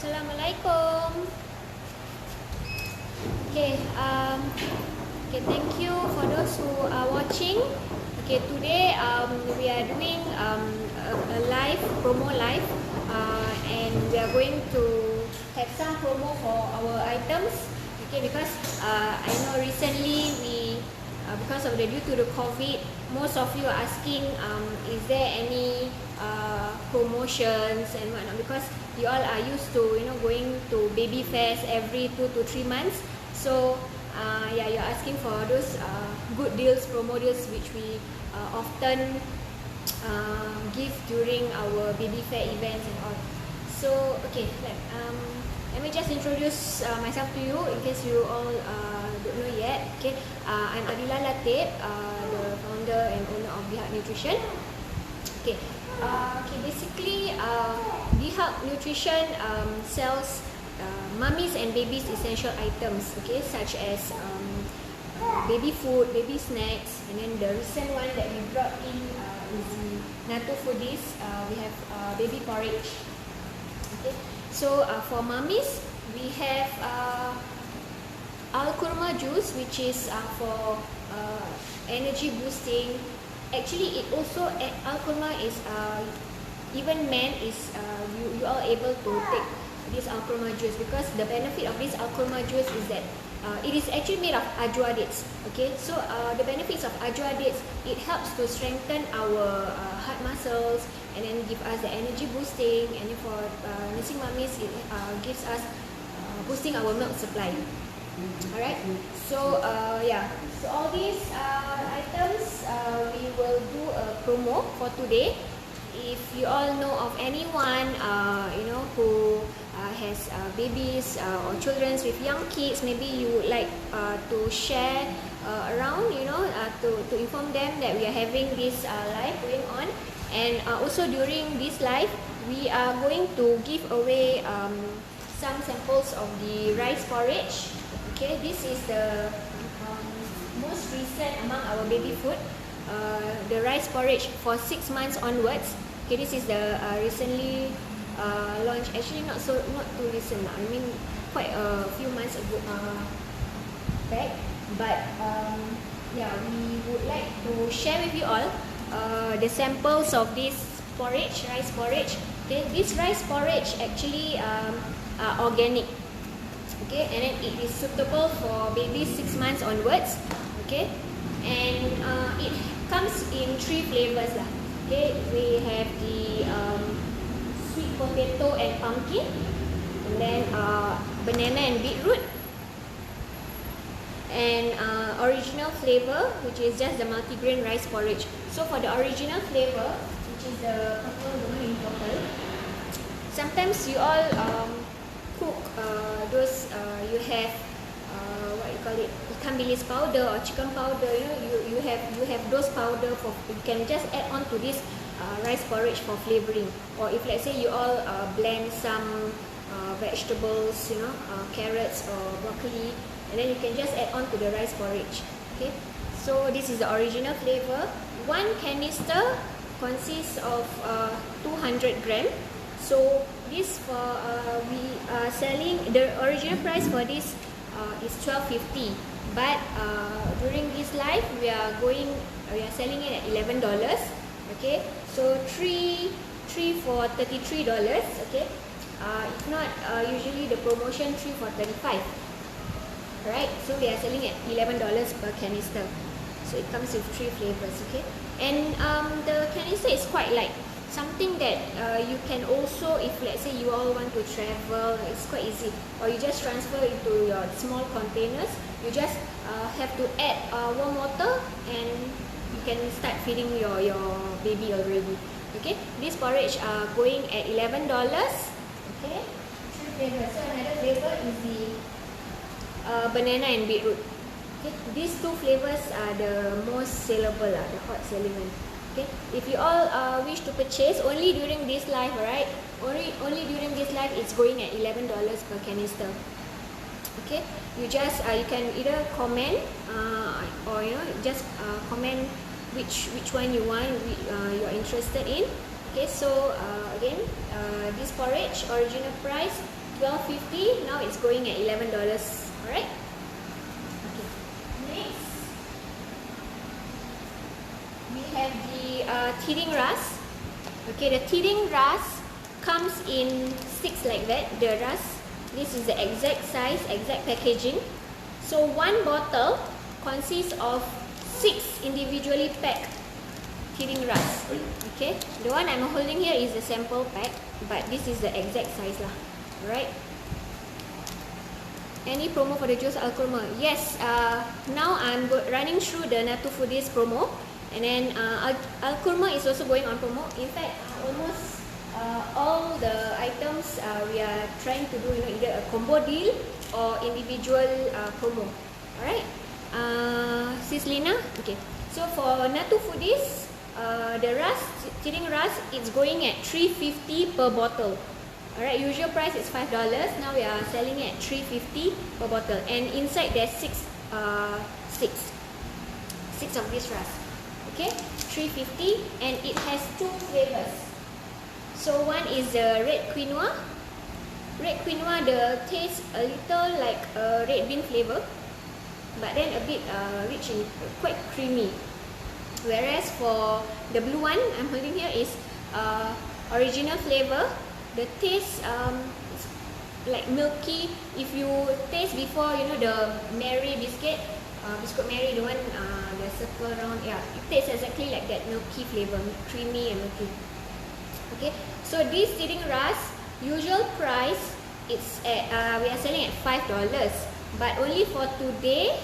Assalamualaikum. Thank you for those who are watching. Today we are doing a live promo live, and we are going to have some promo for our items. Because I know recently because of due to the COVID, most of you are asking, is there any promotions and whatnot, because you all are used to going to baby fairs every 2 to 3 months. So you're asking for those good deals, promo deals, which we often give during our baby fair events and all. So let me just introduce myself to you in case you all don't know yet. I'm Adila Latif, the founder and owner of Bihak Nutrition. Basically, Bihak Nutrition sells mummies and babies essential items, such as baby food, baby snacks, and then the recent one that we brought in is the Natto Foodies. We have baby porridge. So for mummies, we have Al-Kurma juice, which is for energy boosting. Actually, it also Al-Kurma is even men is you are able to take this Al-Kurma juice, because the benefit of this Al-Kurma juice is that it is actually made of ajwa dates. So the benefits of ajwa dates, it helps to strengthen our heart muscles and then give us the energy boosting, and then for nursing mummies, it gives us boosting our milk supply. Alright, so so all these items we will do a promo for today. If you all know of anyone who has babies or children with young kids, maybe you would like to share around, to inform them that we are having this live going on. And also during this live, we are going to give away some samples of the rice porridge. This is the most recent among our baby food, the rice porridge for 6 months onwards. This is the recently launched. Actually, not too recent. I mean, quite a few months ago back. But we would like to share with you all the samples of this porridge, rice porridge. This rice porridge actually are organic. And then it is suitable for babies 6 months onwards. And it comes in 3 flavors lah. We have the sweet potato and pumpkin, and then banana and beetroot, and original flavor, which is just the multigrain rice porridge. So for the original flavor, which is the purple, the one in purple, sometimes you all cook those you have what you call it, ikan bilis powder or chicken powder. You have those powder for, you can just add on to this rice porridge for flavoring. Or if let's say you all blend some vegetables, carrots or broccoli, and then you can just add on to the rice porridge. So this is the original flavor. One canister consists of 200 gram. So this we are selling, the original price for this is $12.50, but during this live we are selling it at $11. So three for $33. If not, usually the promotion 3 for $35. Right, so we are selling at $11 per canister. So it comes with 3 flavors. And the canister is quite light. Something that you can also, if let's say you all want to travel, it's quite easy. Or you just transfer into your small containers. You just have to add warm water, and you can start feeding your baby already. This porridge are going at $11. 3 flavors. So another flavor is the banana and beetroot. These 2 flavors are the most saleable, the hot selling one. If you all wish to purchase, only during this live, right? Only during this live, it's going at $11 per canister. You just you can either comment or just comment which one you want, you're interested in. So again, this porridge original price $12.50. Now it's going at $11. Alright. Okay. Next, we have the Tiding Ras. Okay, the Tiding Ras comes in sticks like that. The Ras. This is the exact size, exact packaging. So one bottle consists of 6 individually packed Tiding Ras. Okay, the one I'm holding here is the sample pack, but this is the exact size lah. Alright. Any promo for the juice Al-Kurma? Yes, now I'm running through the Natu Foodies promo, and then Al-Kurma is also going on promo. In fact, almost all the items we are trying to do, either a combo deal or individual promo. Alright. Sis Lina, okay. So for Natu Foodies, the Tiding Ras, it's going at $3.50 per bottle. Alright, usual price is $5. Now we are selling it at $3.50 per bottle. And inside there's 6 sticks. 6 of this Ras. Okay, $3.50, and it has 2 flavors. So one is the red quinoa. Red quinoa, the taste a little like a red bean flavor, but then a bit rich and quite creamy. Whereas for the blue one I'm holding here is original flavor. The taste is like milky. If you taste before, the Mary biscuit, Biscuit Mary, the one the circle around, yeah, it tastes exactly like that, milky flavor, creamy and milky. Okay, so this Tiding Ras, usual price, it's at we are selling at $5, but only for today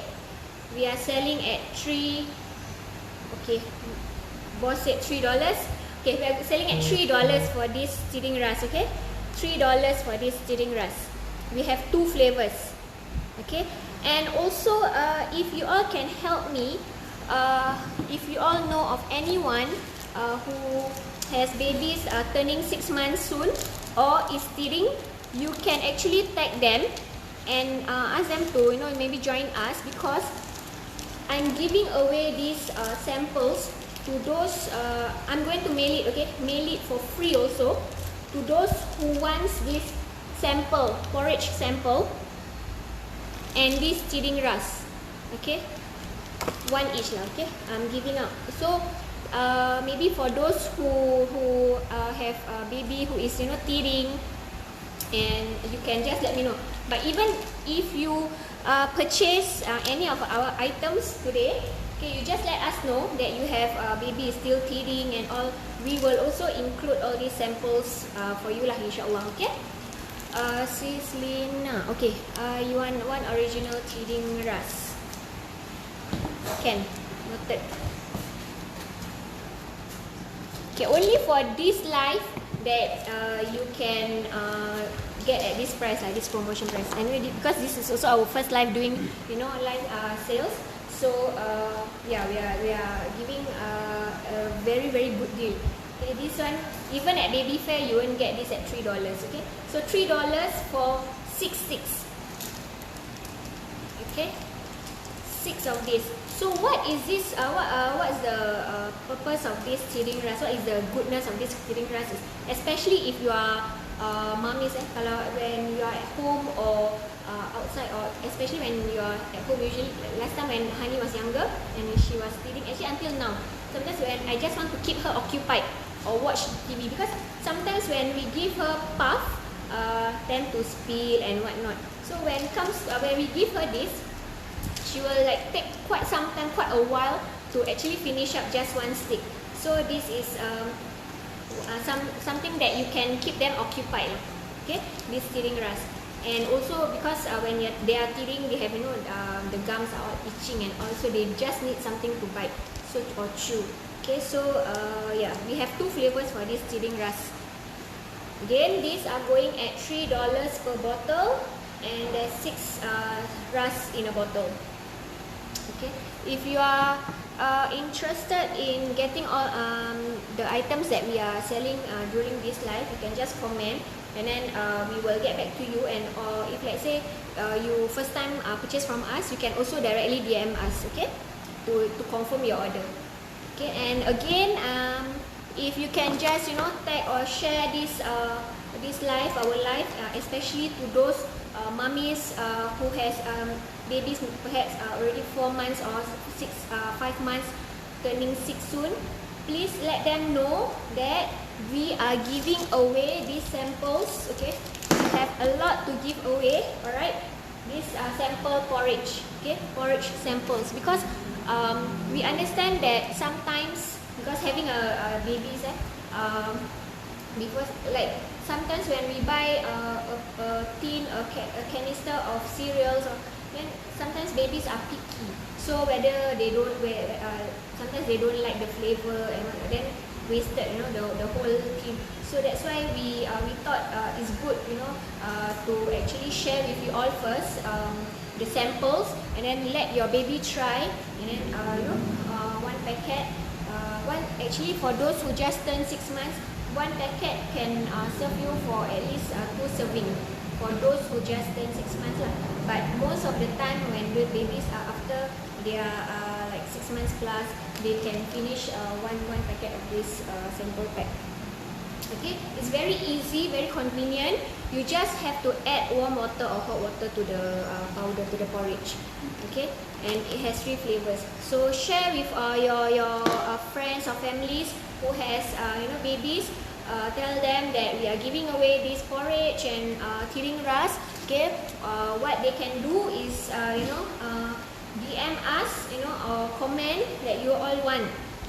we are selling at $3. Okay, boss said $3. Okay, we are selling at $3 for this Tiding Ras. Okay, $3 for this Tiding Ras. We have 2 flavors. Okay, and also if you all can help me, if you all know of anyone who has babies turning 6 months soon or is teething, you can actually tag them and ask them to maybe join us, because I'm giving away these samples to those. I'm going to mail it. Okay, mail it for free also to those who wants this sample, porridge sample, and this Tiding Ras. Okay, 1 each lah. Okay, I'm giving out. So maybe for those who have a baby who is teething, and you can just let me know. But even if you purchase any of our items today, okay, you just let us know that you have a baby still teething and all. We will also include all these samples for you lah, insyaAllah. Okay. Sis Lina, okay, you want one original Tiding Ras? Can, noted. Okay, only for this live that you can get at this price, this promotion price. Anyway, because this is also our first live doing, live sales. So yeah, we are giving a very good deal. Okay, this one, even at Baby Fair, you won't get this at $3. Okay, so $3 for 6 sticks. Okay, 6 of this. So what is this? What's the purpose of this Tiding Ras? What is the goodness of this Tiding Ras? Especially if you are mommies, kalau when you are at home or outside, or especially when you are at home. Usually, last time when Hani was younger and she was teething, actually until now, sometimes when I just want to keep her occupied or watch TV, because sometimes when we give her puff, tend to spill and whatnot. So when we give her this, she will like take quite some time, quite a while to actually finish up just 1 stick. So this is something that you can keep them occupied. Okay, this Tiding Ras. And also because when they are teething, they have the gums are all itching and also they just need something to bite, so or chew. Okay, so yeah, we have 2 flavors for this Tiding Ras. Again, these are going at $3 per bottle, and there's 6 Ras in a bottle. Okay, if you are interested in getting all the items that we are selling during this live, you can just comment, and then we will get back to you. And or if let's say you first time purchase from us, you can also directly DM us, okay, to confirm your order. Okay, and again, if you can just tag or share this life, our life, especially to those mummies who has babies perhaps already 4 months or 5 months turning 6 soon. Please let them know that we are giving away these samples. Okay, we have a lot to give away. All right, this sample porridge. Okay, porridge samples, because we understand that sometimes, because having a babies, because like sometimes when we buy a tin, a canister of cereals, then sometimes babies are picky. So whether they don't sometimes they don't like the flavor, and then wasted, the whole tin. So that's why we thought it's good, to actually share with you all first the samples, and then let your baby try, and then one packet. Actually for those who just turned 6 months, one packet can serve you for at least 2 serving for those who just turned 6 months lah. But most of the time when the babies are after they are like 6 months plus, they can finish one packet of this sample pack. Okay, it's very easy, very convenient. You just have to add warm water or hot water to the powder, to the porridge. Okay, and it has 3 flavors. So share with your friends or families who has babies. Tell them that we are giving away this porridge and tiring ras. Okay, what they can do is DM us, or comment that you all want.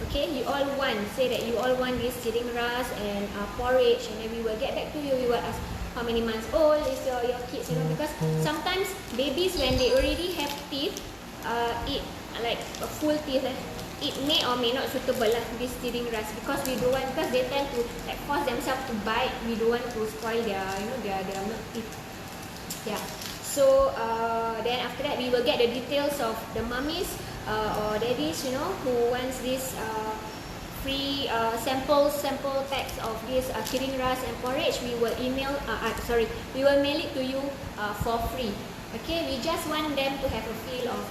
Okay, you all want, say that you all want this tiring ras and porridge, and then we will get back to you. We will ask how many months old is your kids, because sometimes babies, when they already have teeth, eat like a full teeth, it may or may not suitable lah, this tiring ras, because we don't want, because they tend to like force themselves to bite. We don't want to spoil their milk teeth. Yeah. So then after that we will get the details of the mummies or daddies, who wants this free sample packs of this tiring ras and porridge. We will we will mail it to you for free. Okay, we just want them to have a feel of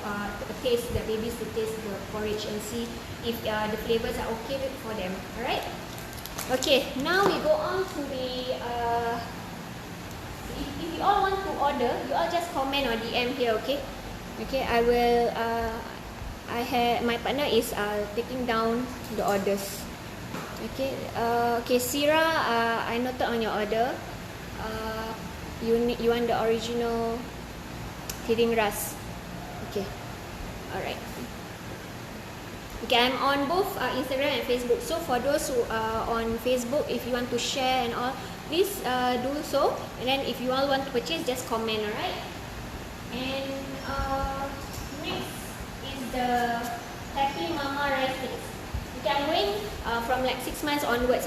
taste, the babies to taste the porridge and see if the flavors are okay for them. Alright. Okay, now we go on to the if you all want to order, you all just comment or DM here. Okay, I will my partner is taking down the orders. Okay, Sira, I noted on your order. You want the original tiring ras. Okay, alright. Okay, I'm on both Instagram and Facebook. So for those who are on Facebook, if you want to share and all, please do so. And then if you all want to purchase, just comment. Alright. And next is the Happy Mama rice mix. Okay, I'm going from like 6 months onwards.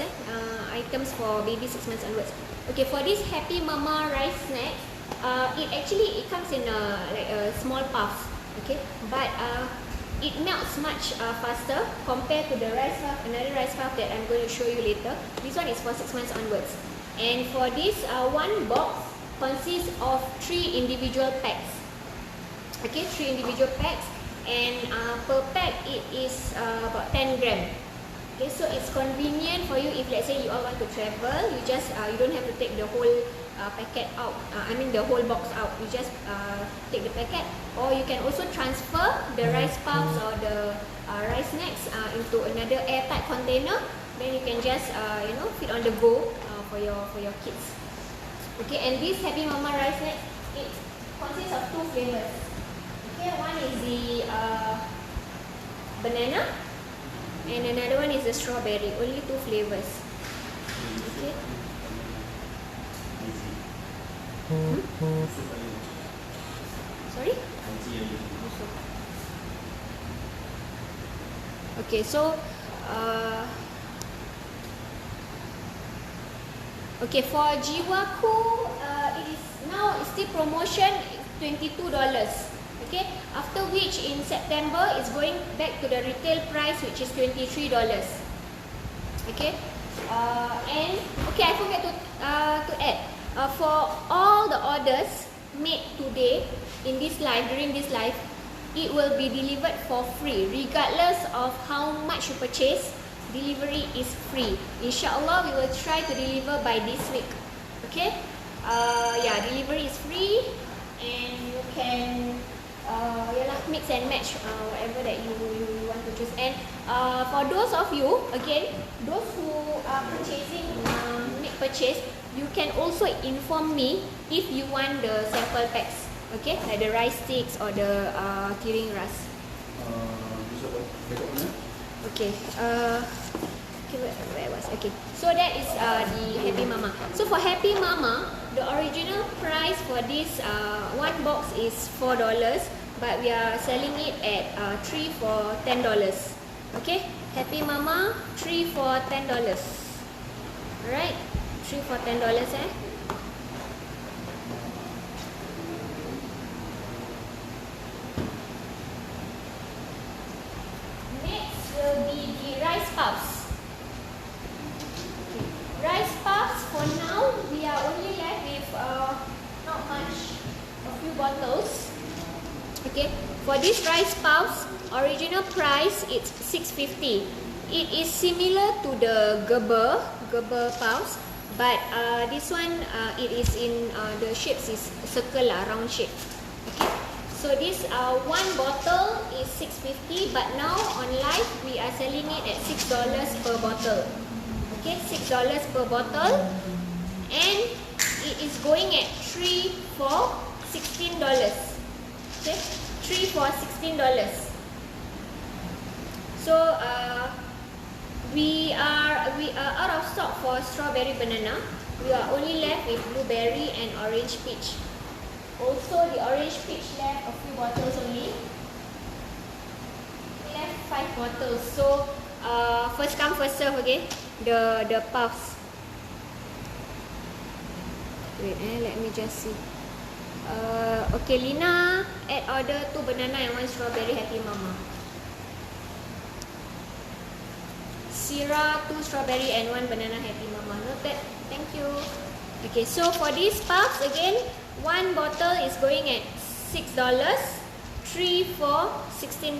Items for baby 6 months onwards. Okay, for this Happy Mama rice snack, it comes in a small puffs. Okay, but it melts much faster compared to the rice puff, another rice puff that I'm going to show you later. This one is for 6 months onwards. And for this one box consists of 3 individual packs. Okay, 3 individual packs, and per pack it is about 10 gram. Okay, so it's convenient for you if let's say you all want to travel. You just you don't have to take the whole packet out. The whole box out. You just take the packet, or you can also transfer the rice puffs or the rice snacks into another airtight container. Then you can just fit on the go for your kids. Okay, and this Happy Mama rice snack, it consists of 2 flavors. Okay, one is the banana, and another one is the strawberry. Only 2 flavors. Okay. Sorry? Okay, so okay, for Jiwaku, it is now still promotion, $22. Okay, after which in September it's going back to the retail price, which is $23. Okay, and okay, I forgot to add, for all the orders made today in this live, during this live, it will be delivered for free regardless of how much you purchase. Delivery is free. Inshallah, we will try to deliver by this week. Okay, yeah, delivery is free, and you can mix and match whatever that you want to choose. And for those of you, again, those who are purchasing, make purchase, you can also inform me if you want the sample packs. Okay, like the rice sticks or the tiring ras. Okay, where was okay? So that is the Happy Mama. So for Happy Mama, the original price for this one box is $4, but we are selling it at 3 for $10. Okay, Happy Mama 3 for $10. Alright, 3 for $10 eh. Will be the rice puffs. Okay. Rice puffs, for now we are only left with not much, a few bottles. Okay, for this rice puffs, original price it's $6.50. It is similar to the Gerber puffs, but this one it is in the shapes is circle lah, round shape. Okay. So this one bottle is $6.50, but now on live we are selling it at $6 per bottle. Okay, $6 per bottle, and it is going at 3 for $16. Okay, 3 for $16. So we are out of stock for strawberry banana. We are only left with blueberry and orange peach. Also, the orange peach left a few bottles only. We left 5 bottles. So, first come first serve, okay? The puffs. Wait, let me just see. Okay, Lina, add order 2 banana and 1 strawberry Happy Mama. Syrah 2 strawberry and 1 banana Happy Mama. Noted. Thank you. Okay, so for these puffs again, one bottle is going at $6, 3 for $16.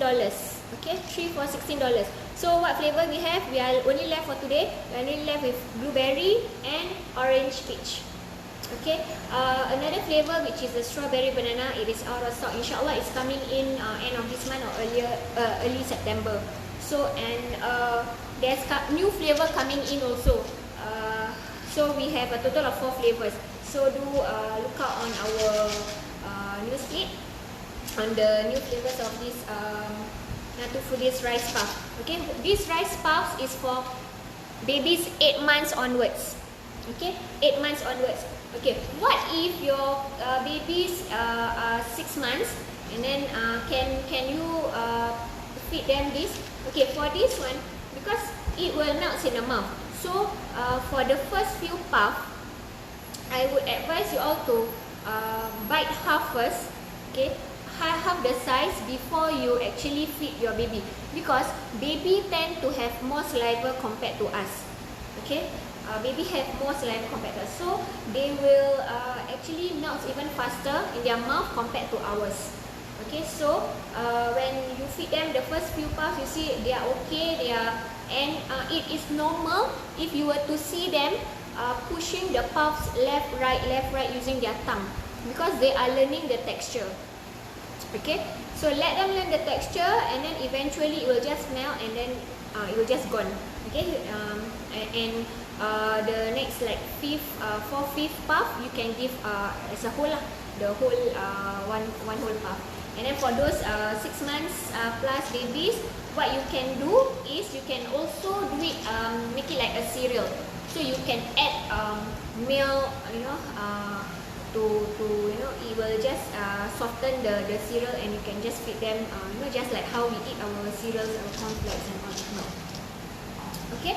Okay, 3 for $16. So what flavor we have? We are only left for today. We are only left with blueberry and orange peach. Okay, another flavor which is the strawberry banana. It is out of stock. Inshallah, it's coming in end of this month or early September. So and there's new flavor coming in also. So we have a total of 4 flavors. So do look out on our newsfeed on the new flavors of this Natu Foodies rice puff. Okay, this rice puffs is for babies 8 months onwards. Okay, 8 months onwards. Okay, what if your babies are 6 months, and then can you feed them this? Okay, for this one, because it will melt in the mouth. So for the first few puff, I would advise you all to bite half first, okay, half the size before you actually feed your baby, because baby tend to have more saliva compared to us. Okay, baby have more saliva compared to us, so they will actually melt even faster in their mouth compared to ours. Okay, so when you feed them the first few puffs, you see they are okay, and it is normal if you were to see them pushing the puffs left right using their tongue, because they are learning the texture. Okay, so let them learn the texture, and then eventually it will just melt, and then it will just gone. Okay, and the next like fifth puff you can give as a whole lah, the whole one whole puff. And then for those 6 months plus babies, what you can do is you can also do it, make it like a cereal. So you can add milk, to it will just soften the cereal, and you can just feed them, just like how we eat our cereals, our cornflakes and all that. Okay,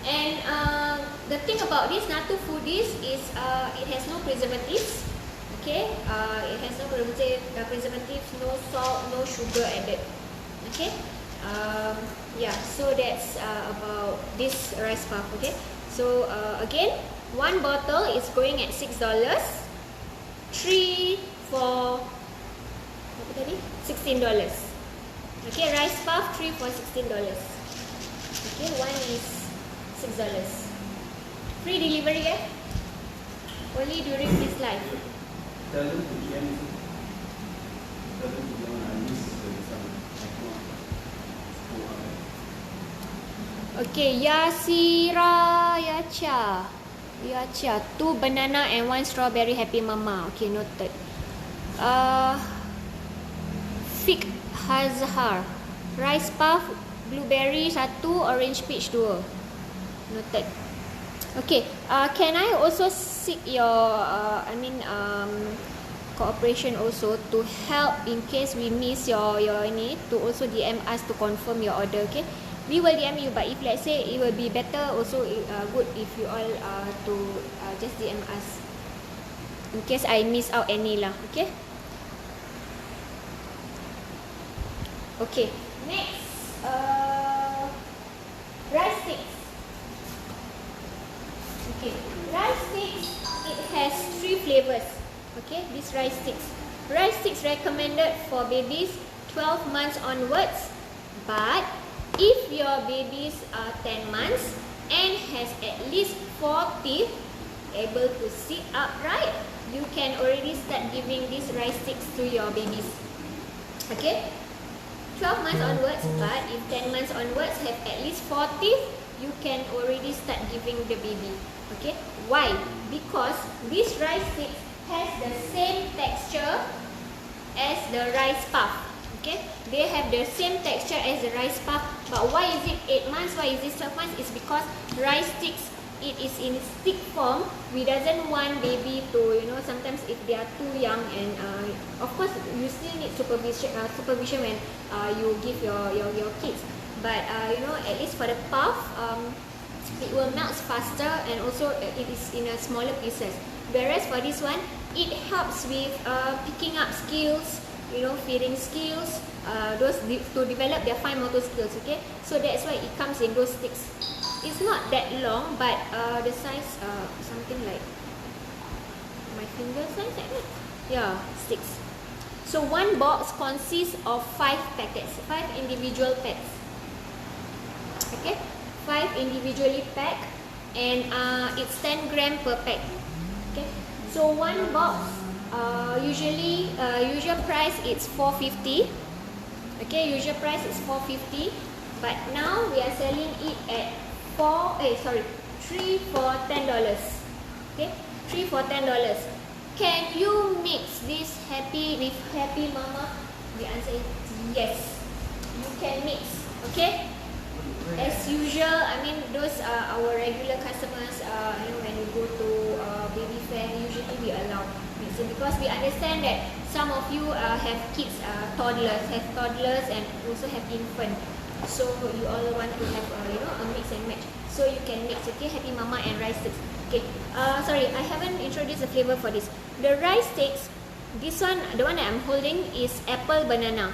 and the thing about this Natu Foodies is it has no preservatives. Okay, it has no preservatives, no salt, no sugar added. Okay, yeah, so that's about this rice puff. Okay, so again, one bottle is going at $6, 3 for $16. Okay, rice puff 3 for $16. Okay, one is $6. Free delivery, Only during his life. Tell them to change. Tell them to go and miss the sun. Okay, Yasira Yacha. Yacha. 2 banana and 1 strawberry happy mama. Okay, noted. Fig Hazhar. Rice puff, blueberry 1, orange peach 2. Noted. Okay, can I also seek your cooperation also to help in case we miss your ini, to also DM us to confirm your order, okay? We will DM you, but if let's say it will be better also good if you all to just DM us in case I miss out any lah, okay? Okay, next rice sticks. Okay, rice sticks, it has 3 flavors. Okay, these rice sticks. Rice sticks recommended for babies 12 months onwards, but if your babies are 10 months and has at least 4 teeth, able to sit upright, you can already start giving these rice sticks to your babies. Okay, 12 months onwards, but if 10 months onwards have at least 4 teeth, you can already start giving the baby. Okay, why? Because this rice stick has the same texture as the rice puff. Okay, they have the same texture as the rice puff, but why is it 8 months? Why is it 12 months? It's because rice sticks, it is in stick form. We doesn't want baby to, sometimes if they are too young, and of course you still need supervision when you give your kids. But at least for the puff, it will melt faster, and also it is in a smaller pieces. Whereas for this one, it helps with picking up skills, feeding skills, to develop their fine motor skills. Okay, so that's why it comes in those sticks. It's not that long, but the size something like my finger size like that. Yeah, sticks. So one box consists of 5 packets, 5 individual packs. Okay, 5 individually packed, and it's 10 gram per pack. Okay, so one box usual price is 450. Okay, usual price is 450, but now we are selling it at 3 for $10. Okay, 3 for $10. Can you mix this with happy mama? The answer is yes, you can mix. Okay, as usual, those are our regular customers. When we go to baby fair, usually we allow mixing, because we understand that some of you have kids, toddlers and also have infant. So you all want to have a mix and match. So you can mix, okay, happy mama and rice sticks. Okay, sorry, I haven't introduced the flavor for this. The rice sticks, this one, the one that I'm holding is apple banana.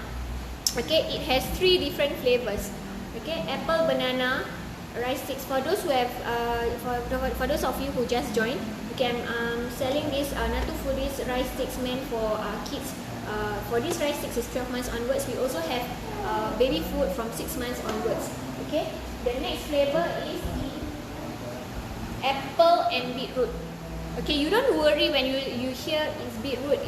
Okay, it has 3 different flavors. Okay, apple banana rice sticks. For those who have, for those of you who just joined, okay, I'm selling this Natu Foodies rice sticks meant for kids. For these rice sticks is 12 months onwards. We also have baby food from 6 months onwards. Okay, the next flavor is the apple and beetroot. Okay, you don't worry when you hear it's beetroot.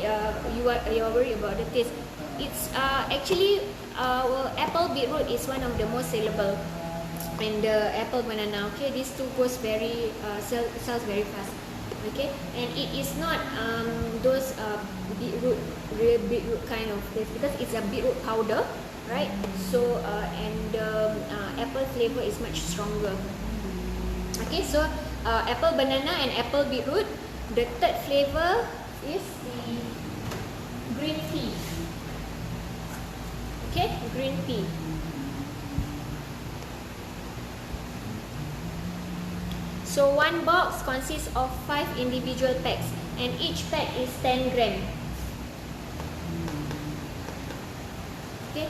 You're worried about the taste. It's actually apple beetroot is one of the most sellable, and the apple banana. Okay, these two goes very sells very fast. Okay, and it is not those beetroot, real beetroot kind of taste, because it's a beetroot powder, right? So and the apple flavor is much stronger. Okay, so apple banana and apple beetroot. The third flavor is the green pea. Okay, green pea. So one box consists of 5 individual packs, and each pack is 10 gram. Okay,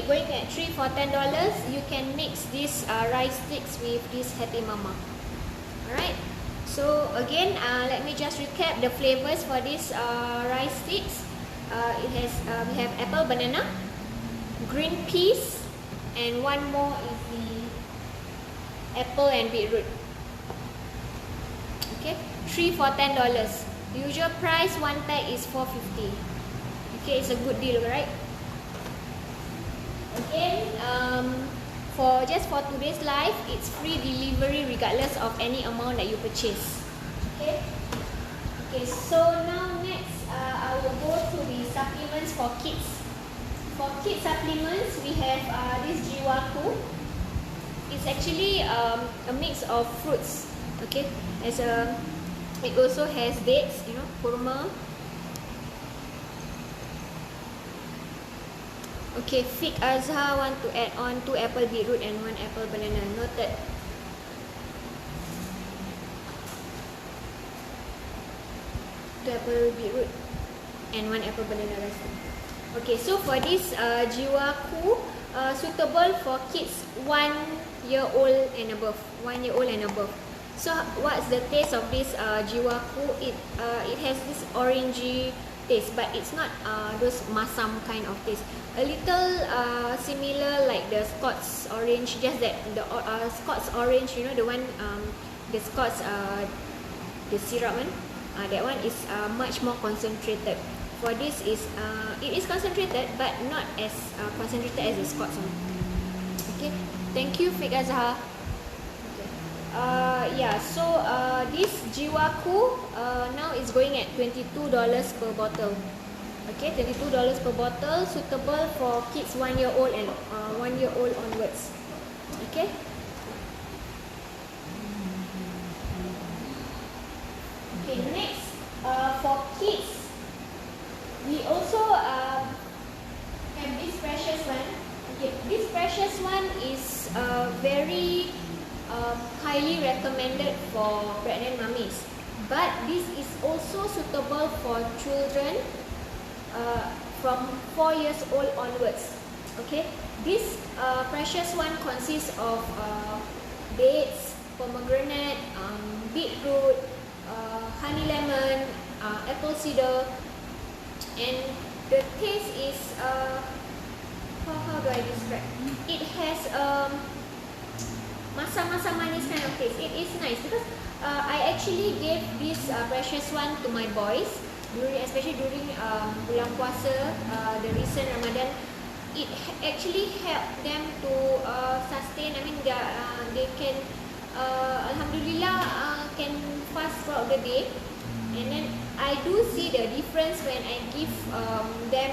going at 3 for $10. You can mix these rice sticks with this happy mama. Alright, so again, let me just recap the flavors for these rice sticks. It has we have apple banana, green peas, and one more is the apple and beetroot. Okay, 3 for $10. Usual price one pack is $4.50. Okay, it's a good deal, right? Again, for today's live, it's free delivery regardless of any amount that you purchase. Okay. Okay. So now next, I will go to the supplements for kids. For kids supplements, we have this Jiwaku. It's actually a mix of fruits. Okay. It also has dates, kurma. Okay, Fig Azhar want to add on 2 apple beetroot and 1 apple banana. Noted. Two apple beetroot and 1 apple banana rasa. Okay, so for this Jiwaku, suitable for kids 1 year old and above. 1 year old and above. So what's the taste of this Jiwaku? It has this orangey taste, but it's not those masam kind of taste. A little similar like the Scott's orange, just that the Scott's orange, the one, the Scott's the syrup one, that one is much more concentrated. For this it is concentrated, but not as concentrated as the Scott's one. Okay, thank you, Fig Azhar. Yeah, so this Jiwaku now is going at $22 per bottle. Okay, $22 per bottle, suitable for kids 1 year old and 1 year old onwards. Okay. Okay, next, for kids, we also have this precious one. Okay, this precious one is very highly recommended for pregnant mummies, but this is also suitable for children from 4 years old onwards. Okay, this precious one consists of dates, pomegranate, beetroot, honey lemon, apple cider, and the taste is how do I describe? It has masam-masam manis kind of taste. It is nice because I actually gave this precious one to my boys, especially during bulan puasa, the recent Ramadan. It actually helped them to sustain. I mean, they can, alhamdulillah, can fast throughout the day. And then I do see the difference when I give them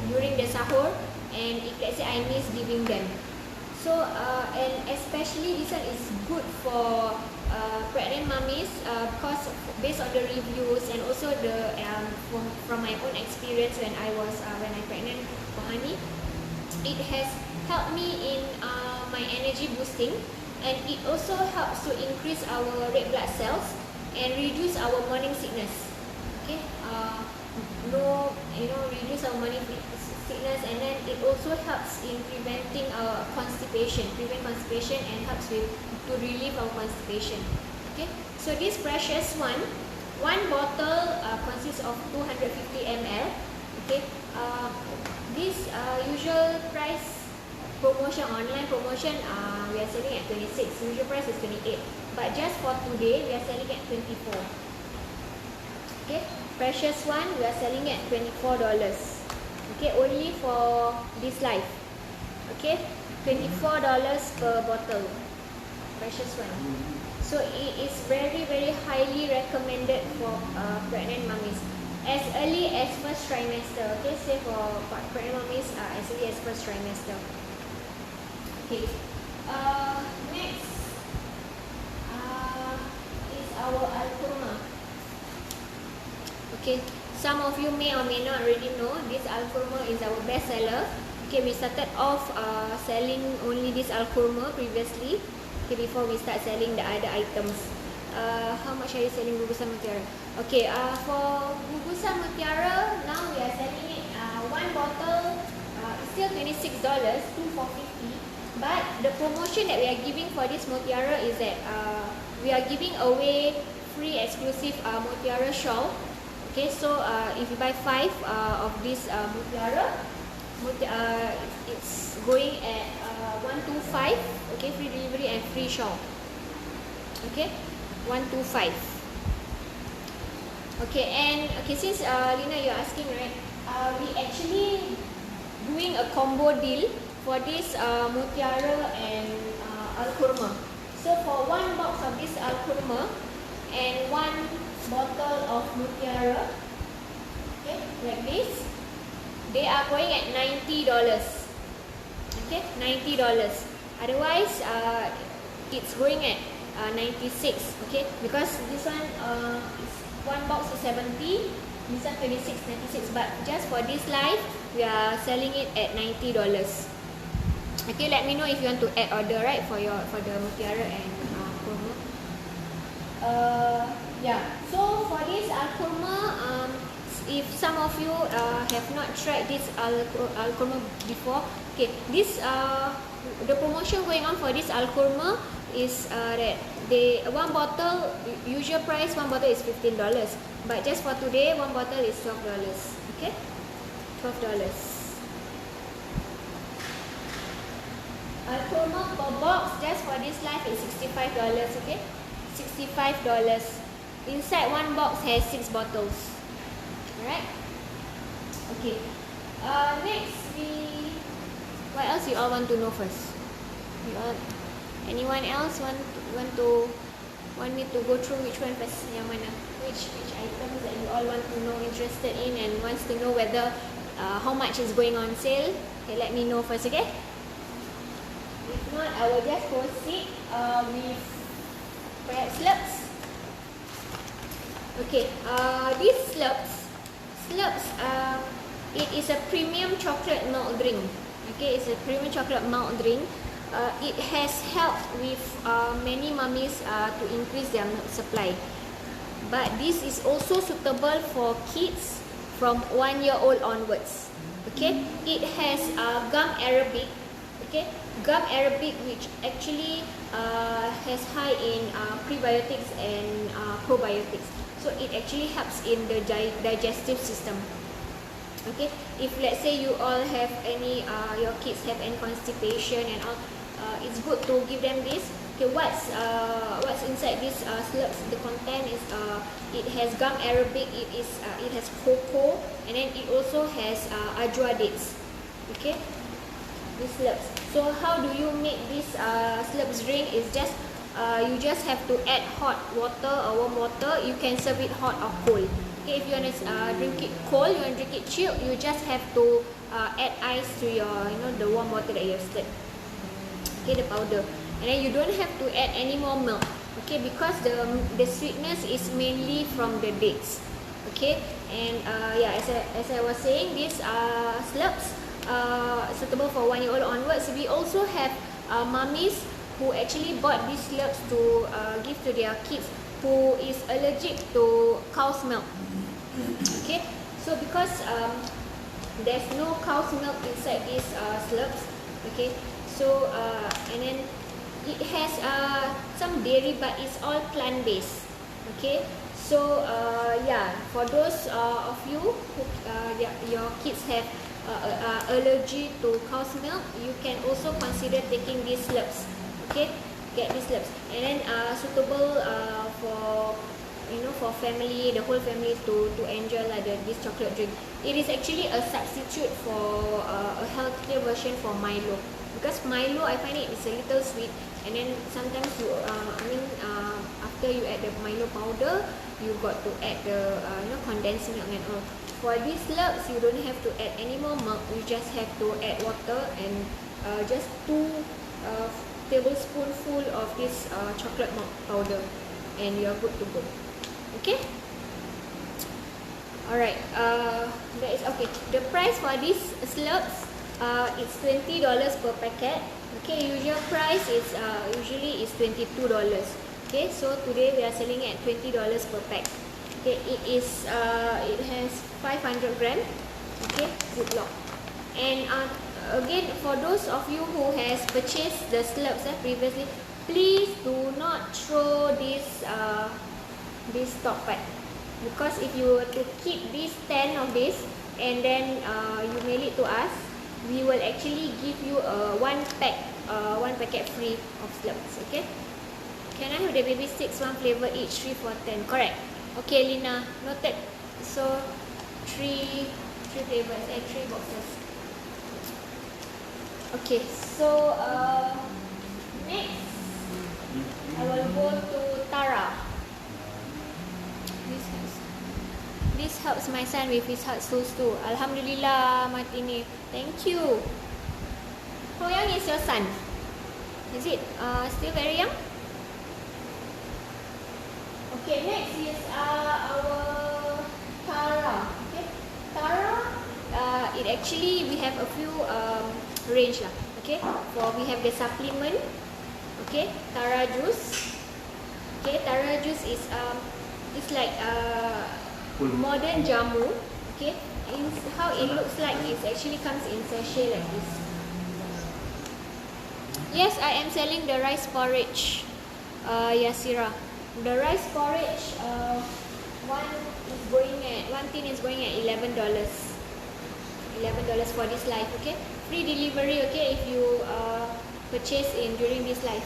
during the sahur, and if let's say I miss giving them. So and especially this one is good for pregnant mummies because based on the reviews and also the from my own experience when I pregnant Mohani, it has helped me in my energy boosting, and it also helps to increase our red blood cells and reduce our morning sickness. Okay, reduce our morning sickness, and then it also helps in preventing prevent constipation, and helps to relieve our constipation. Okay, so this precious one bottle consists of 250 ml. Okay, this usual price online promotion, we are selling at 26. Usual price is 28, but just for today we are selling at 24. Okay, precious one we are selling at $24. Okay, only for this live. Okay, $24 per bottle, precious one. So it is very, very highly recommended for pregnant mummies as early as first trimester. Okay, say for pregnant mummies as early as first trimester. Okay, next is our Al-Kurma. Okay, some of you may or may not already know this Al-Kurma is our best seller. Okay, we started off selling only this Al-Kurma previously. Okay, before we start selling the other items. How much are you selling Gugusan Mutiara? Okay, for Gugusan Mutiara, now we are selling it one bottle is still $26, 2 for 50. But the promotion that we are giving for this Mutiara is that we are giving away free exclusive Mutiara shawl. Okay, so if you buy 5 of this Mutiara, it's going at 125. Okay, free delivery and free shawl. Okay, 125. Okay, and okay, since Lina, you're asking, right? We actually doing a combo deal for this mutiara and al kurma. So for one box of this al kurma and one bottle of mutiara, okay, like this, they are going at $90. Okay, $90. Otherwise, it's going at 96. Okay, because this one one box is 70, this one 26.96. But just for this live, we are selling it at $90. Okay, let me know if you want to add order, right, for the mutiara and kurma. Yeah. So for this al kurma, if some of you have not tried this al kurma before, okay, this the promotion going on for this al kurma is that they one bottle usual price one bottle is $15, but just for today one bottle is $12. Okay, $12. Al kurma per box just for this live is $65. Okay, $65. Inside one box has 6 bottles. Alright. Okay. Next what else you all want to know first? Anyone else want me to go through which one first? Yang mana? Which items that you all want to know, interested in, and wants to know whether how much is going on sale? Okay, let me know first, okay? If not, I will just proceed with perhaps slurps. Okay, these slurps, it is a premium chocolate malt drink. Okay, it's a premium chocolate malt drink. It has helped with many mummies to increase their milk supply. But this is also suitable for kids from 1 year old onwards. Okay, it has gum arabic. Okay, gum arabic, which actually has high in prebiotics and probiotics. So it actually helps in the digestive system. Okay, if let's say you all have any your kids have any constipation and all, it's good to give them this. Okay, what's inside this slurps? The content is it has gum arabic, it has cocoa, and then it also has ajwa dates. Okay, this slurps. So how do you make this slurps drink? Is just you just have to add hot water or warm water. You can serve it hot or cold. Okay, if you want to drink it cold, you want to drink it chilled, you just have to add ice to your, the warm water that you have stirred. Okay, the powder, and then you don't have to add any more milk. Okay, because the sweetness is mainly from the dates. Okay, and yeah, as I was saying, these slurps suitable for 1 year old onwards. We also have mummies who actually bought these slurps to give to their kids who is allergic to cow's milk. Okay, so because there's no cow's milk inside these slurps. Okay, so and then it has some dairy, but it's all plant based. Okay, so yeah, for those of you who your kids have allergy to cow's milk, you can also consider taking these slurps. Okay, get these slurps, and then suitable for for family, the whole family to enjoy this chocolate drink. It is actually a substitute for a healthier version for Milo, because Milo, I find it is a little sweet, and then sometimes you after you add the Milo powder, you got to add the condensed milk and all. For these slurps, you don't have to add any more milk. You just have to add water and just 2 tablespoonful of this chocolate milk powder, and you are good to go. Okay. Alright. That is okay. The price for these slurps, it's $20 per packet. Okay. Usual price is usually is $22. Okay. So today we are selling at $20 per pack. Okay. It has 500 gram. Okay. Ziploc. And again, for those of you who has purchased the slurps previously, please do not throw this top part, because if you were to keep these 10 of this and then you mail it to us, we will actually give you one packet free of slurps. Okay, can I have the baby sticks, one flavor each, 3 for 10? Correct. Okay, Lina, noted. So, three flavors, 3 boxes. Okay, so next I will go to Tara. This helps my son with his hard stools too. Alhamdulillah, Martini. Thank you. How young is your son? Is it still very young? Okay, next is our Tara. Okay, Tara. It actually we have a few range lah. Okay, we have the supplement. Okay, Tara juice. Okay, Tara juice is it's like modern jamu. Okay, how it looks like it actually comes in sachet like this. Yes, I am selling the rice porridge, Yasira. The rice porridge, one tin is going at $11. $11 for this live, okay? Free delivery, okay? If you purchase during this live.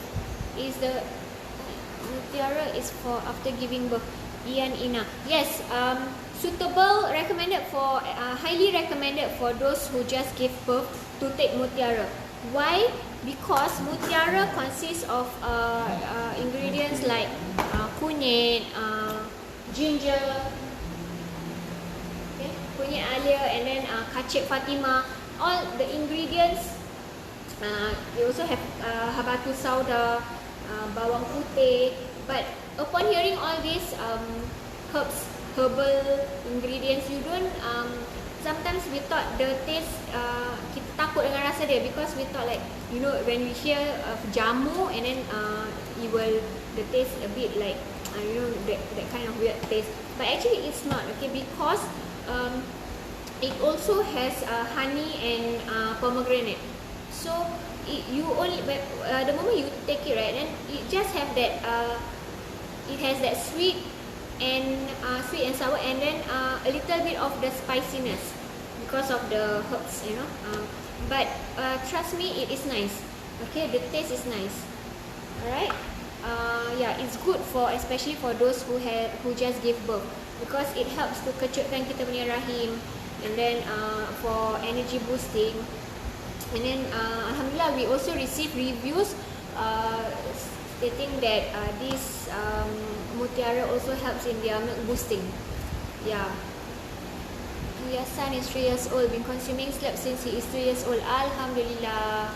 Is the Mutiara is for after giving birth. Ian Ina. Yes, suitable, recommended for, highly recommended for those who just gave birth to take Mutiara. Why? Because Mutiara consists of ingredients like kunyit, ginger, okay, kunyit alia, and then kacip Fatima. All the ingredients. They also have habatus sauda, bawang putih. But upon hearing all these herbal ingredients, you don't. Sometimes we thought the taste, kita takut dengan rasa dia because we thought like, you know, when we hear jamu and then the taste a bit like, you know, that kind of weird taste. But actually it's not, okay, because it also has honey and pomegranate. So you only the moment you take it, right, then it just have that it has that sweet and sour, and then a little bit of the spiciness because of the herbs, you know. But trust me, it is nice. Okay, the taste is nice. Alright. Yeah, it's good for, especially for those who just give birth, because it helps to kecutkan kita punya rahim, and then for energy boosting. And then alhamdulillah, we also receive reviews stating that this Mutiara also helps in their milk boosting. Yeah. Your son is 3 years old, been consuming slurp since he is 3 years old. Alhamdulillah.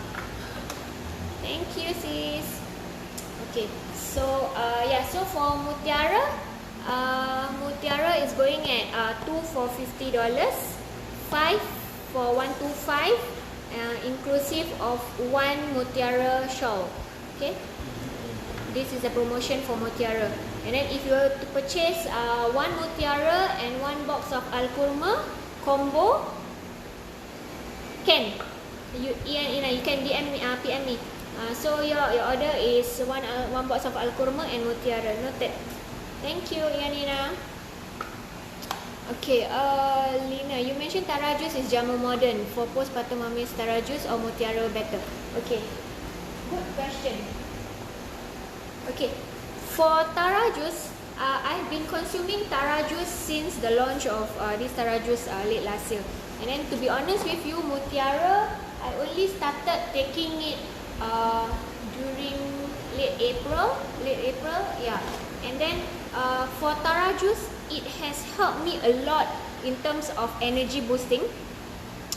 Thank you, sis. Okay, so yeah, so for Mutiara, Mutiara is going at 2 for $50, 5 for 125, inclusive of 1 Mutiara shawl. Okay, this is a promotion for Mutiara. And then if you were to purchase 1 Mutiara and 1 box of Al-Kurma combo, can you can DM me, PM me. So your order is 1 box of Al-Kurma and Mutiara. Noted. Thank you, Yanina. Okay, Lina, you mentioned Tara juice is jamu modern. For postpartum mummies, Tara juice or Mutiara better? Okay, good question. Okay, for Tara juice, I've been consuming Tara juice since the launch of this Tara juice late last year. And then to be honest with you, Mutiara, I only started taking it during late April, yeah. And then for Tara juice, it has helped me a lot in terms of energy boosting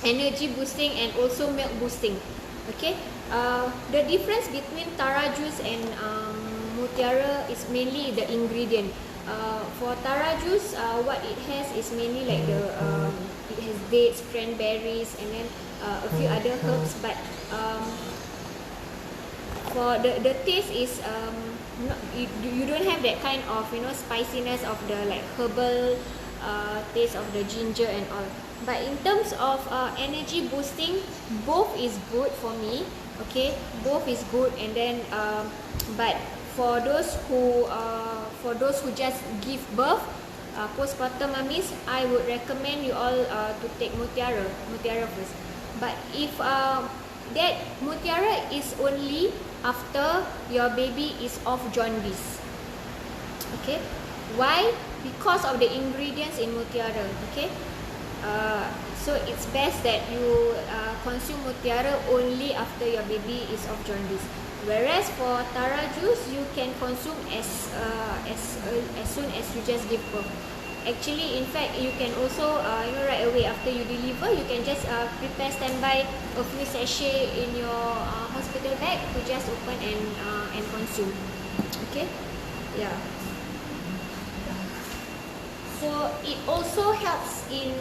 and also milk boosting. Okay, the difference between Tara juice and Mutiara is mainly the ingredient. For Tara juice, what it has is mainly like it has dates, cranberries, and then a few other herbs. But for the taste is you don't have that kind of, you know, spiciness of the like herbal taste of the ginger and all. But in terms of energy boosting, both is good for me. Okay, both is good. And then but for those who just give birth, postpartum mummies, I would recommend you all to take Mutiara first. But if that Mutiara is only after your baby is off jaundice. Okay, Why? Because of the ingredients in Mutiara. Okay, so it's best that you consume Mutiara only after your baby is of jaundice. Whereas for Tara juice, you can consume as soon as you just give birth. Actually, in fact, you can also right away after you deliver, you can just prepare standby a few sachet in your hospital bag to just open and consume. Okay, yeah. So it also helps in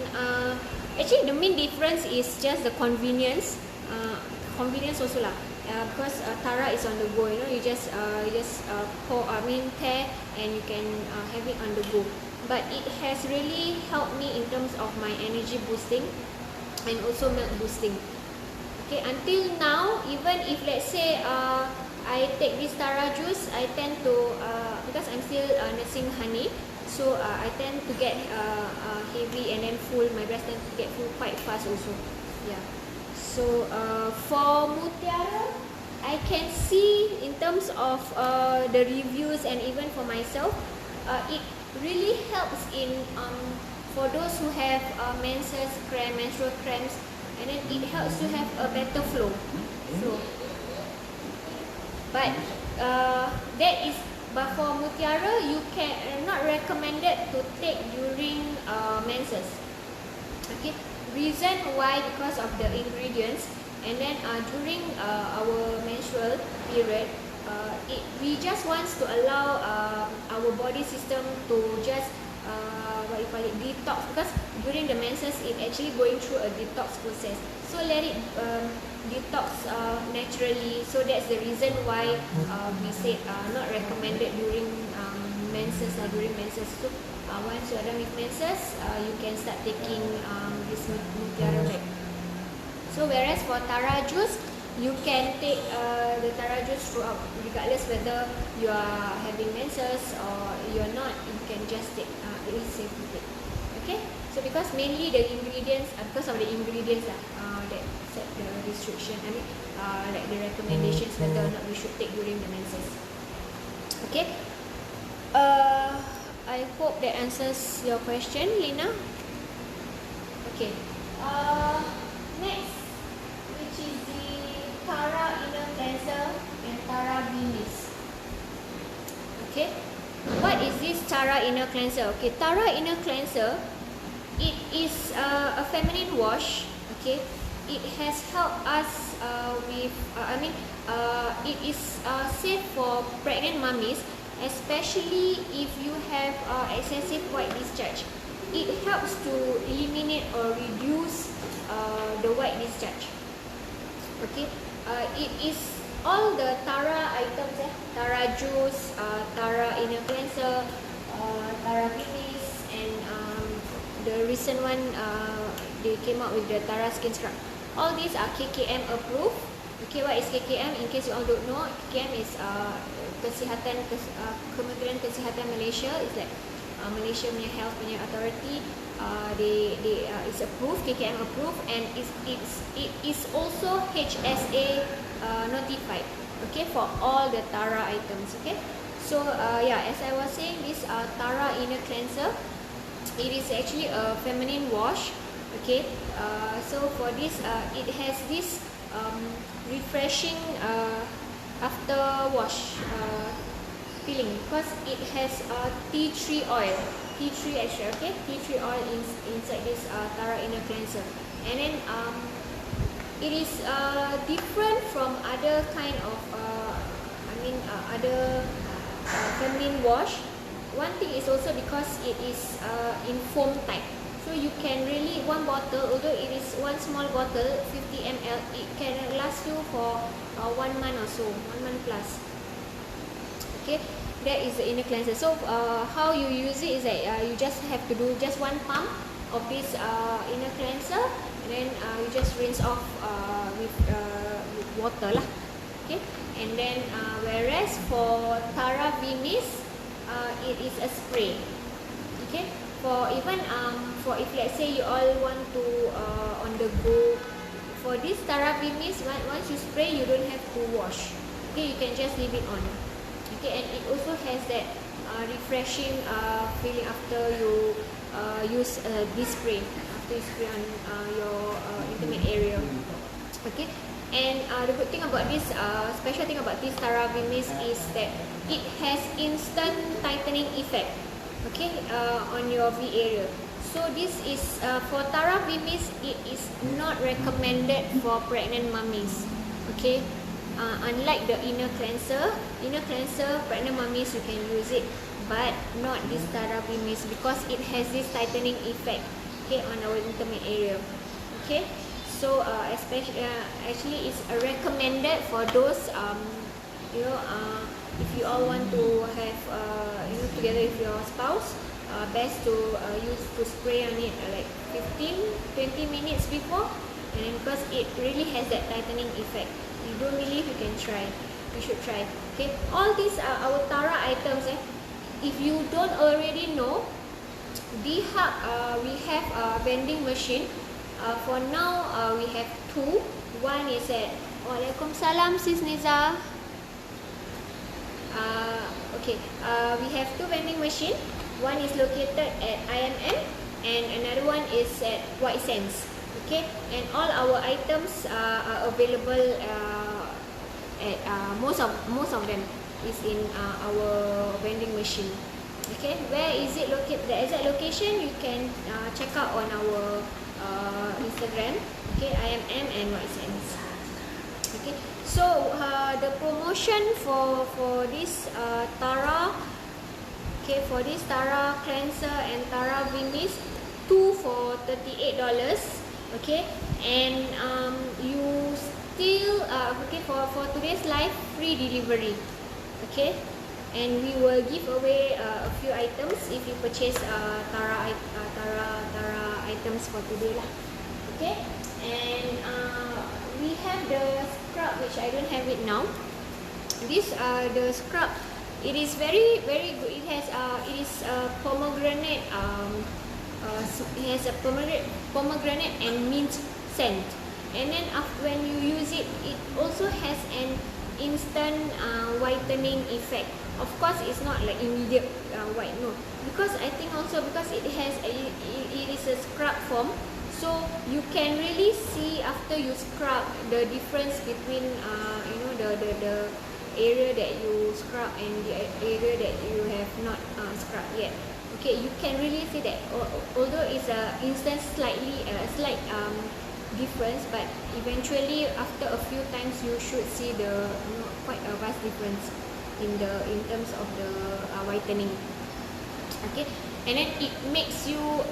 actually the main difference is just the convenience. Convenience also lah. Because Tara is on the go, you just tear and you can have it on the go. But it has really helped me in terms of my energy boosting and also milk boosting. Okay, until now, even if let's say I take this Tara juice, I tend to because I'm still nursing honey, so I tend to get heavy and then full. My breast tend to get full quite fast also. Yeah. So for Mutiara, I can see in terms of the reviews and even for myself, it really helps in for those who have menstrual cramps, and then it helps to have a better flow. So, but but for Mutiara, you can not recommended to take during menses. Okay, reason why, because of the ingredients, and then during our menstrual period, we just wants to allow our body system to just detox, because during the menses it actually going through a detox process. So let it detox naturally. So that's the reason why we said not recommended during menses. During menses, so once you are done with menses, you can start taking this Mutiara back. So whereas for Tara juice, you can take the Tara juice throughout, regardless whether you are having menses or you are not. You can just take. It is safe to take. Okay. So because mainly the ingredients, because of the ingredients that set the restriction. Like the recommendations whether or not we should take during the menses. Okay. I hope that answers your question, Lina. Okay. Next, which is the Tara Inner Cleanser and Tara Binis. Okay. What is this Tara Inner Cleanser? Okay, Tara Inner Cleanser, it is a feminine wash. Okay. It has helped us with. It is safe for pregnant mummies, especially if you have excessive white discharge. It helps to eliminate or reduce the white discharge. Okay, it is all the Tara items, Tara juice, Tara Inner Cleanser, Tara Binis, and the recent one they came out with the Tara Skin Scrub. All these are KKM approved. Okay, what is KKM? In case you all don't know, KKM is Kementerian Kesihatan Malaysia. It's like Malaysia punya health punya authority. It's approved, KKM approved, and it is also HSA notified. Okay, for all the Tara items. Okay, so as I was saying, this Tara Inner Cleanser, it is actually a feminine wash. Okay, so for this, it has this refreshing after wash feeling, because it has tea tree oil, tea tree extract. Okay, tea tree oil inside this Tara Inner Cleanser, and then it is different from other kind of other feminine wash. One thing is also because it is in foam type, so you can really, one bottle, although it is one small bottle 50 ml, it can last you for 1 month or so, 1 month plus. Okay, that is the inner cleanser. So how you use it is that you just have to do just one pump of this inner cleanser, and then you just rinse off with water lah. Okay, and then whereas for Tara Binis, it is a spray. Okay, for even for if let's say you all want to on the go, for this Tara Binis, once you spray, you don't have to wash. Okay, you can just leave it on. Okay, and it also has that refreshing feeling after you use this spray, after you spray on your intimate area. Okay, and the good thing about this, special thing about this Tara V-Mist is that it has instant tightening effect. Okay, on your V area. So this is for Tara V-Mist. It is not recommended for pregnant mummies. Okay, unlike the inner cleanser, pregnant mummies you can use it, but not this Tara V-Mist because it has this tightening effect. Okay, on our intimate area. Okay, so especially actually it's recommended for those if you all want to have together with your spouse, best to use to spray on it like 15-20 minutes before, and because it really has that tightening effect. You don't believe, you can try, you should try. Okay, all these are our Tara items. If you don't already know, D-Hub, we have a vending machine. For now, we have two. One is at Waalaikumsalam, Sis Niza. Okay, we have two vending machine. One is located at IMM and another one is at White Sands. Okay, and all our items are available at most of them is in our vending machine. Okay, where is it located? The exact location you can check out on our Instagram. Okay, IMM and White Sands. Okay, so the promotion for this Tara, okay, for this Tara cleanser and Tara V-Mist, 2 for $38. Okay, and you still okay, for today's live, free delivery. Okay, and we will give away a few items if you purchase Tara items for today lah. Okay, and we have the scrub, which I don't have it now. This the scrub. It is very very good. It has it is pomegranate. It has a pomegranate and mint scent. And then when you use it, it also has an instant whitening effect. Of course, it's not like immediate white, no. Because I think also because it has it is a scrub form. So you can really see after you scrub the difference between the area that you scrub and the area that you have not scrubbed yet. Okay, you can really see that although it's a instant slight difference, but eventually after a few times you should see the quite a vast difference in terms of the whitening. Okay, and then it makes your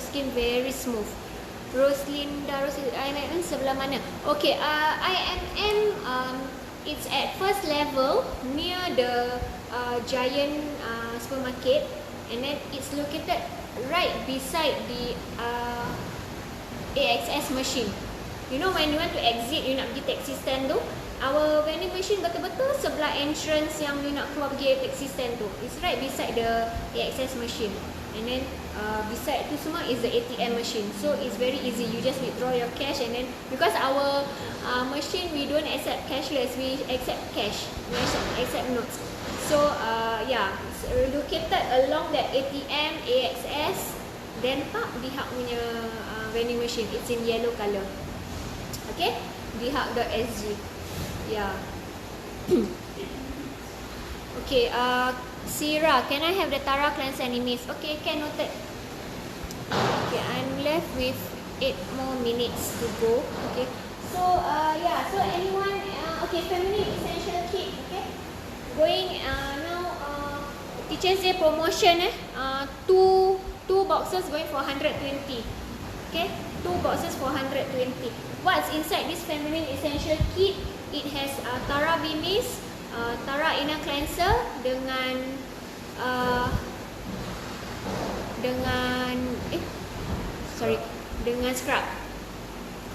skin very smooth. Roslinda, IMM sebelah mana? Okay, IMM it's at first level near the Giant supermarket, and then it's located right beside the AXS machine. You know when you want to exit, you nak pergi taxi stand tu, our vending machine betul-betul sebelah entrance yang you nak keluar pergi taxi stand tu. It's right beside the AXS machine. And then beside tu semua is the ATM machine. So it's very easy. You just withdraw your cash, and then because our machine we don't accept cashless, we accept cash. We accept notes. So yeah, it's located along that ATM, AXS, then D-Hub punya vending machine. It's in yellow color. Okay, D-Hub.sg. Yeah. Okay, Sira, can I have the Tara cleanser and mist? Okay, can, noted. Okay, I'm left with 8 more minutes to go. Okay, so yeah, so anyone, okay, family essential kit, okay, going now, Teachers Day promotion, two boxes going for 120. Okay, 2 boxes for 120. What's inside this feminine essential kit? It has Tara V-Mist, Tara inner cleanser dengan scrub.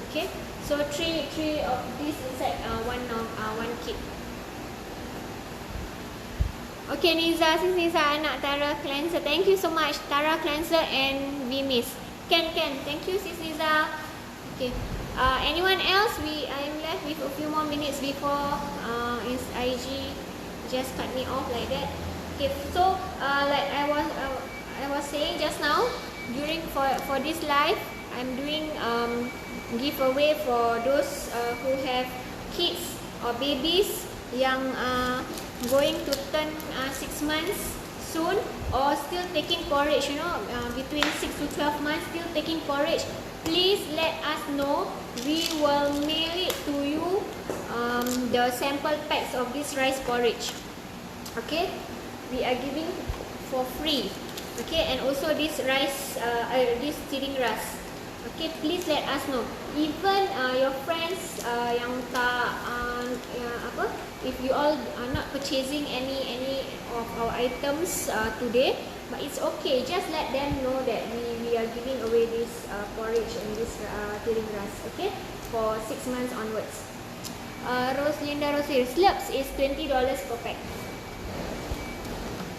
Okay, so three of these inside one kit. Okay, Niza, Sis Niza, anak Tara cleanser. Thank you so much, Tara cleanser and V-Mist. Can. Thank you, Sis Niza. Okay. Anyone else? I am left with a few more minutes before IG just cut me off like that. Okay, so like I was saying just now, during for this live, I'm doing giveaway for those who have kids or babies yang going to turn 6 months soon, or still taking porridge, between 6 to 12 months still taking porridge. Please let us know. We will mail it to you, the sample packs of this rice porridge. Okay, we are giving for free. Okay, and also this rice, this tiring ras. Okay, please let us know. Even your friends yang tak if you all are not purchasing any of our items today, but it's okay. Just let them know that we are giving away this porridge and this tiring ras. Okay, for 6 months onwards. Roslinda Rosir, slurps is $20 per pack.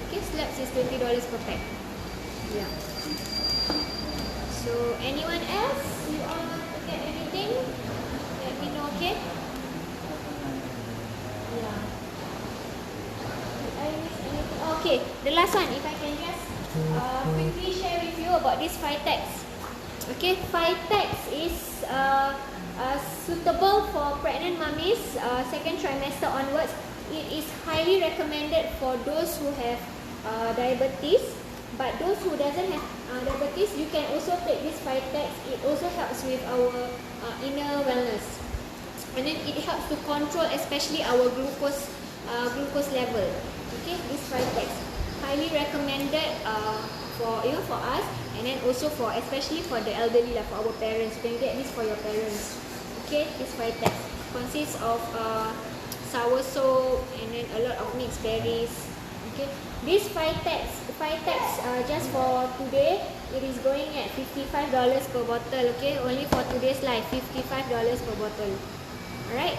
Okay, slurps is $20 per pack. Yeah. So anyone else? You all want to get anything? Let me know, okay? Yeah. Did I miss anything? Okay, the last one. If I can just quickly share with you about this Phytex. Okay, Phytex is suitable for pregnant mummies, second trimester onwards. It is highly recommended for those who have diabetes. But those who doesn't have diabetes, you can also take this Phytex. It also helps with our inner wellness, and then it helps to control especially our glucose level. Okay, this Phytex highly recommended for for us, and then also for especially for the elderly, like for our parents. You can get this for your parents. Okay, this Phytex consists of soursop and then a lot of mixed berries. Okay, this Phytex just for today, it is going at $55 per bottle. Okay, only for today's live, $55 per bottle. Alright,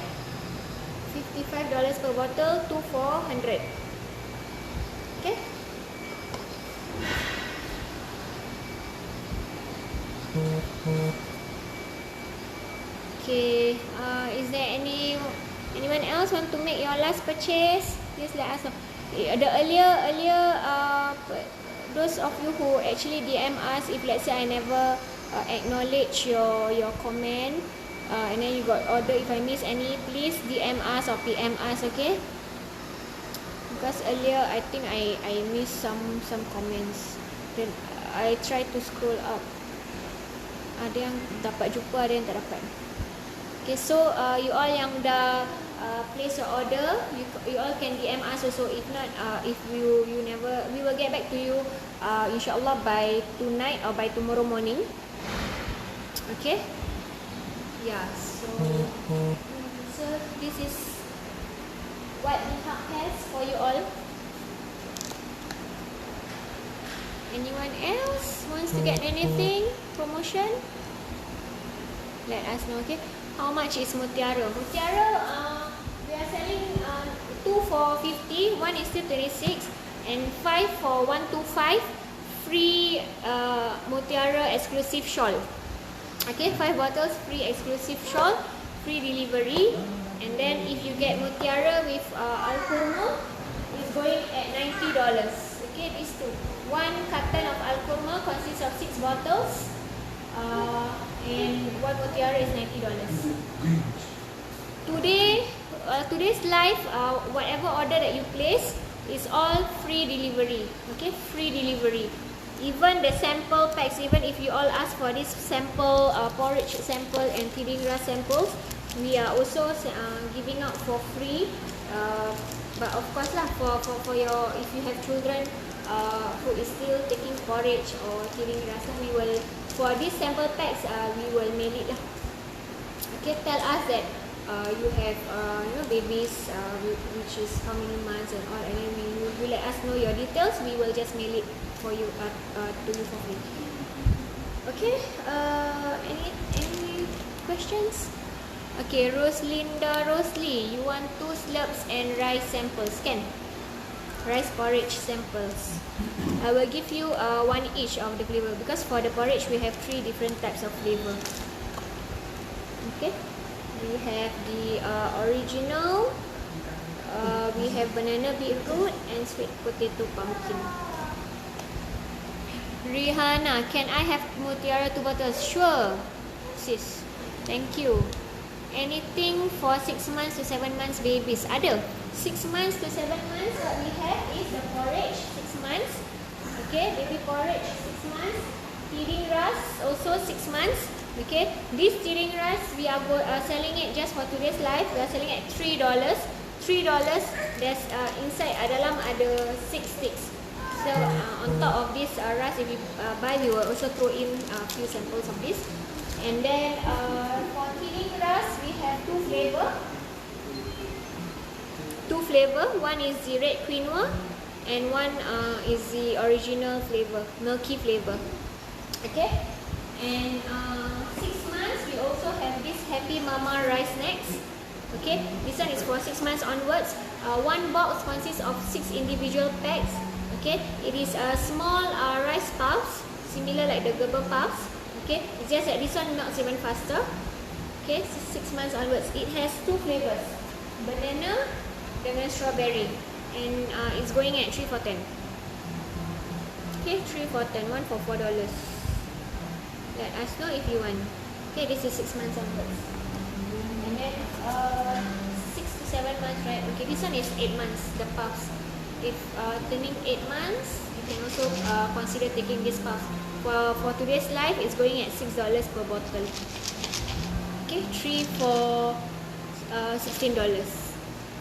$55 per bottle, 2 for 100. Okay. Okay. Is there anyone else want to make your last purchase? Please let us know. The earlier those of you who actually DM us, if let's say I never acknowledge your comment, and then you got order, if I miss any, please DM us or PM us, okay? Because earlier I think I missed some comments. Then I try to scroll up. Ada yang dapat jumpa, ada yang tak dapat. Okay, so you all yang dah place your order, you all can DM us also. If not, if you never, we will get back to you insyaAllah by tonight or by tomorrow morning. Okay. Yeah, so this is what Nihak has for you all. Anyone else wants to get anything? Promotion? Let us know, okay? How much is Mutiara? Mutiara, we are selling 2 for 50, 1 is still 26, and 5 for 125, free Mutiara exclusive shawl. Okay, 5 bottles, free exclusive shawl, free delivery. And then if you get Mutiara with Al-Kurma, it's going at $90. Okay, these two. 1 carton of Al-Kurma consists of 6 bottles, and 1 Mutiara is $90. Today's live, whatever order that you place is all free delivery. Okay, free delivery. Even the sample packs, even if you all ask for this sample porridge sample and tiring ras samples, we are also giving out for free. But of course lah, for your, if you have children who is still taking porridge or tiring ras, we will, for these sample packs, we will mail it lah. Okay, tell us that you have babies which is how many months and all, and then you let us know your details. We will just mail it for you to you for free. Okay. Any questions? Okay, Roslinda Rosli, you want 2 slurps and rice samples, can? Rice porridge samples. I will give you 1 each of the flavor, because for the porridge we have 3 different types of flavor. Okay, we have the original, We have banana beetroot and sweet potato pumpkin. Rihanna, can I have mutiara 2 bottles? Sure, sis. Thank you. Anything for 6 months to 7 months babies? Ada. 6 months to 7 months, what we have is the porridge, 6 months. Okay, baby porridge, 6 months. Tiring ras, also 6 months. Okay, this tiring ras, we are selling it just for today's live. We are selling it at $3. $3, there's inside dalam ada 6 sticks. So on top of this ras, if you buy, we will also throw in a few samples of this. And then for tiring ras, we have two flavor. One is the red quinoa, and one is the original flavor, milky flavor. Okay, and 6 months, we also have this Happy Mama rice snacks. Okay, this one is for 6 months onwards. One box consists of 6 individual packs. Okay, it is a small rice puffs, similar like the Gerber puffs. Okay, it's just that this one melts even faster. Okay, 6 months onwards. It has two flavors, banana dengan strawberry, and it's going at 3 for 10. Okay, 3 for 10, one for $4. Let us know if you want. Okay, this is 6 months onwards. And then 6 to 7 months, right? Okay, this one is 8 months, the puffs. If turning 8 months, you can also consider taking this puff. For today's live, it's going at $6 per bottle. Okay, 3 for $16.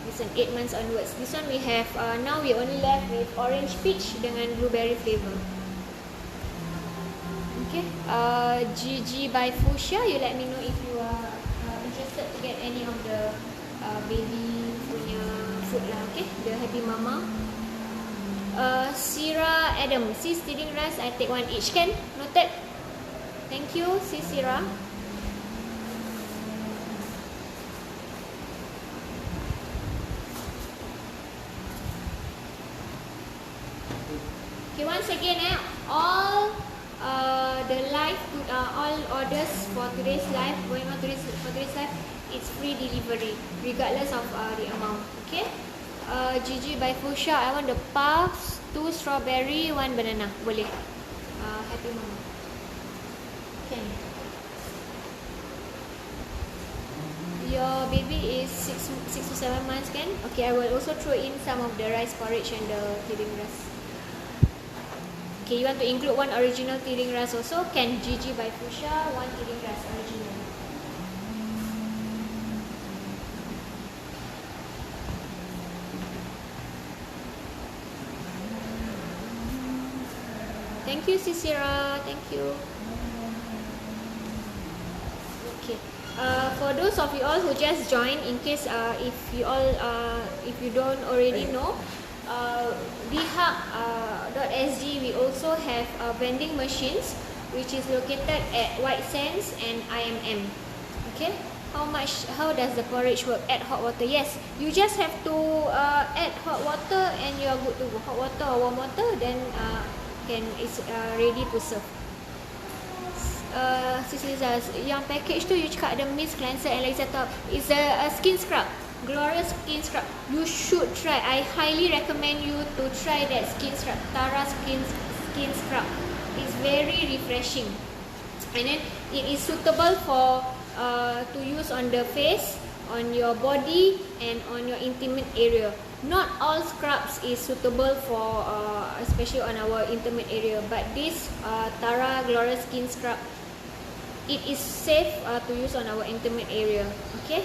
This one 8 months onwards. This one we have now we only left with orange peach dengan blueberry flavor. Okay, Gigi by Fuchsia, you let me know if you are interested to get any of the baby punya food lah. Okay, the Happy Mama. Sira Adam, sis tiring rice, I take one each. Can? Noted. Thank you, sis Sira. Okay, once again, all the live, all orders for today's live, going on for today's live, it's free delivery, regardless of the amount. Okay. Gigi by Fuchsia, I want the puffs, 2 strawberry, 1 banana. Boleh. Happy Mama. Can. Your baby is 6 to 7 months, can? Okay, I will also throw in some of the rice porridge and the tiring ras. Okay, you want to include 1 original tiring ras also? Can. Gigi by Fuchsia, 1 tiring ras original. Thank you, Sisira. Thank you. Okay. For those of you all who just joined, in case if you don't already know, bihak.sg we also have vending machines which is located at White Sands and IMM. Okay. How does the porridge work? Add hot water. Yes, you just have to add hot water and you are good to go. Hot water or warm water, then it's ready to serve. Sis Liza, yang package tu you cakap ada mist cleanser and laser top. It's a skin scrub, glorious skin scrub. You should try. I highly recommend you to try that skin scrub, Tara skin scrub. It's very refreshing, and then it is suitable for to use on the face, on your body, and on your intimate area. Not all scrubs is suitable for especially on our intimate area, but this Tara Glorious Skin Scrub, it is safe to use on our intimate area. Okay,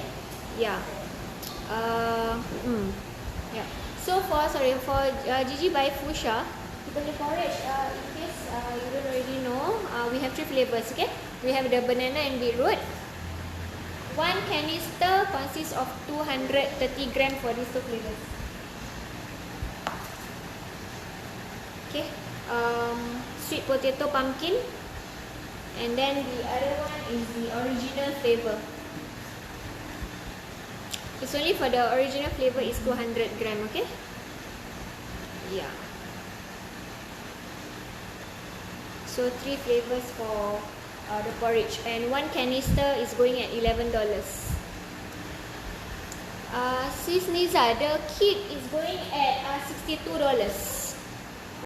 yeah. Yeah. So for Gigi by Fuchsia, kita punya porridge, in case you don't already know, we have 3 flavors. Okay, we have the banana and beetroot. 1 canister consists of 230 grams for these 2 flavors. Okay, sweet potato pumpkin, and then the other one is the original flavor. It's only for the original flavor is 200 gram. Okay, yeah. So 3 flavors for the porridge, and 1 canister is going at $11. Sis Niza, the kit is going at $62.